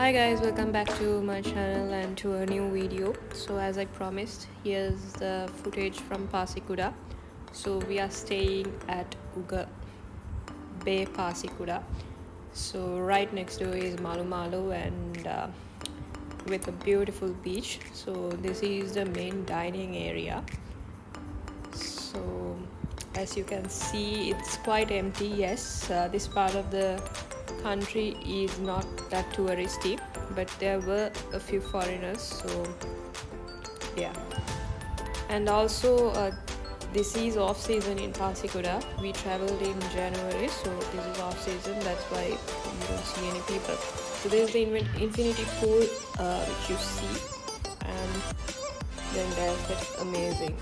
Hi guys, welcome back to my channel and to a new video. So as I promised, here's the footage from Pasikuda. So we are staying at Uga Bay Pasikuda. So right next door is Malu Malu and with a beautiful beach. So this is the main dining area. So as you can see, it's quite empty. Yes, this part of the country is not that touristy, but there were a few foreigners, so yeah. And also this is off season in Pasikuda. We traveled in January, so this is off season, that's why you don't see any people. So this is the infinity pool which you see, and then there's that amazing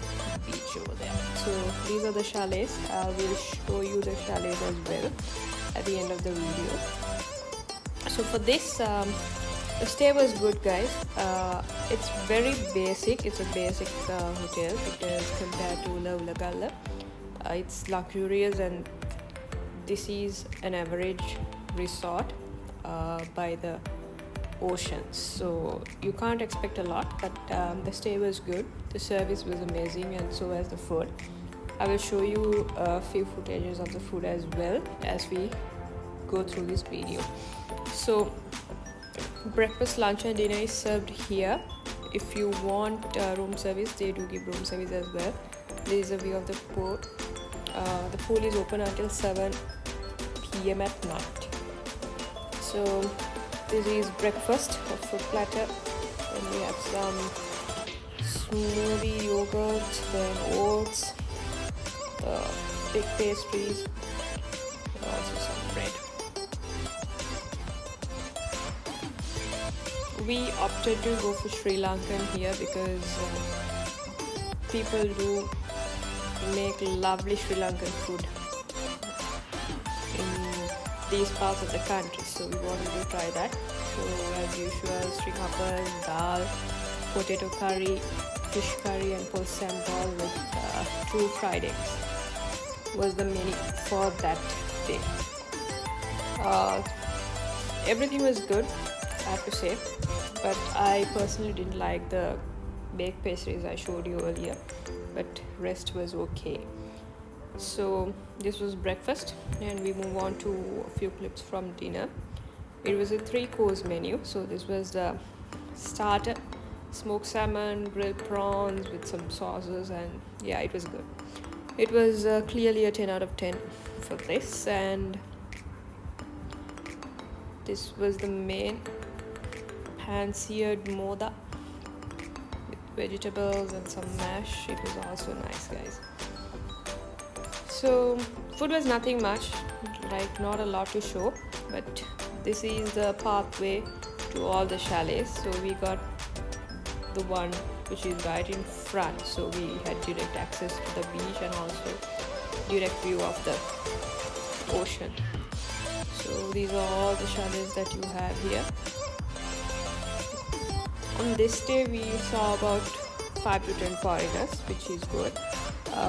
beach over there. So these are the chalets. I will show you the chalets as well at the end of the video. So for this the stay was good, guys. It's very basic. It's a basic hotel because compared to Lankan, it's luxurious, and this is an average resort by the ocean, so you can't expect a lot, but the stay was good, the service was amazing, and so as the food. I will show you a few footages of the food as well as we go through this video. So breakfast, lunch and dinner is served here. If you want room service, they do give room service as well. There is a view of the pool. The pool is open until 7 p.m. at night. So this is breakfast, a fruit platter, then we have some smoothie, yogurt, then oats, big pastries, and also some bread. We opted to go for Sri Lankan here because people do make lovely Sri Lankan food in these parts of the country, so we wanted to try that. So as usual, string hoppers, dal, potato curry, fish curry and pulse ball with 2 fried eggs was the menu for that day. Everything was good, I have to say, but I personally didn't like the baked pastries I showed you earlier, but rest was okay. So this was breakfast, and we move on to a few clips from dinner. It was a 3-course menu. So this was the starter, smoked salmon, grilled prawns with some sauces, and yeah, it was good. It was clearly a 10 out of 10 for this. And this was the main pan-seared moda with vegetables and some mash. It was also nice, guys. So food was nothing much, like not a lot to show, but this is the pathway to all the chalets. So we got the one which is right in front, so we had direct access to the beach and also direct view of the ocean. So these are all the chalets that you have here. On this day we saw about 5 to 10 foreigners, which is good.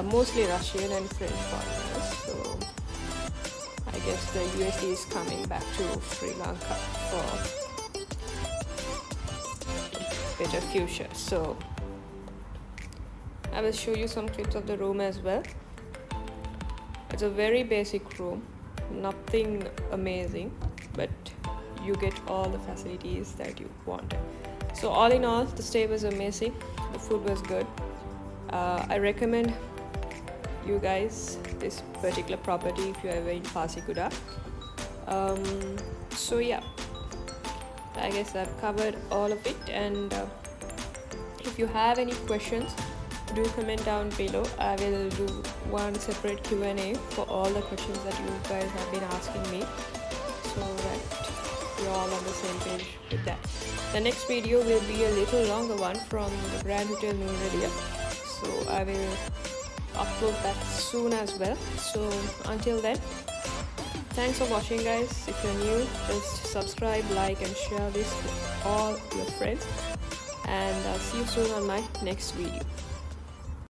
Mostly Russian and French foreigners. So I guess the USD is coming back to Sri Lanka for a better future. So I will show you some clips of the room as well. It's a very basic room, nothing amazing, but you get all the facilities that you want. So all in all, the stay was amazing, the food was good. I recommend you guys this particular property if you are ever in Pasikuda. So yeah, I guess I've covered all of it, and if you have any questions, do comment down below. I will do one separate Q&A for all the questions that you guys have been asking me, so that you're all on the same page with that. The next video will be a little longer one from the Grand Hotel New Delhi, so I will upload that soon as well. So until then, thanks for watching, guys. If you're new, just subscribe, like and share this with all your friends, and I'll see you soon on my next video.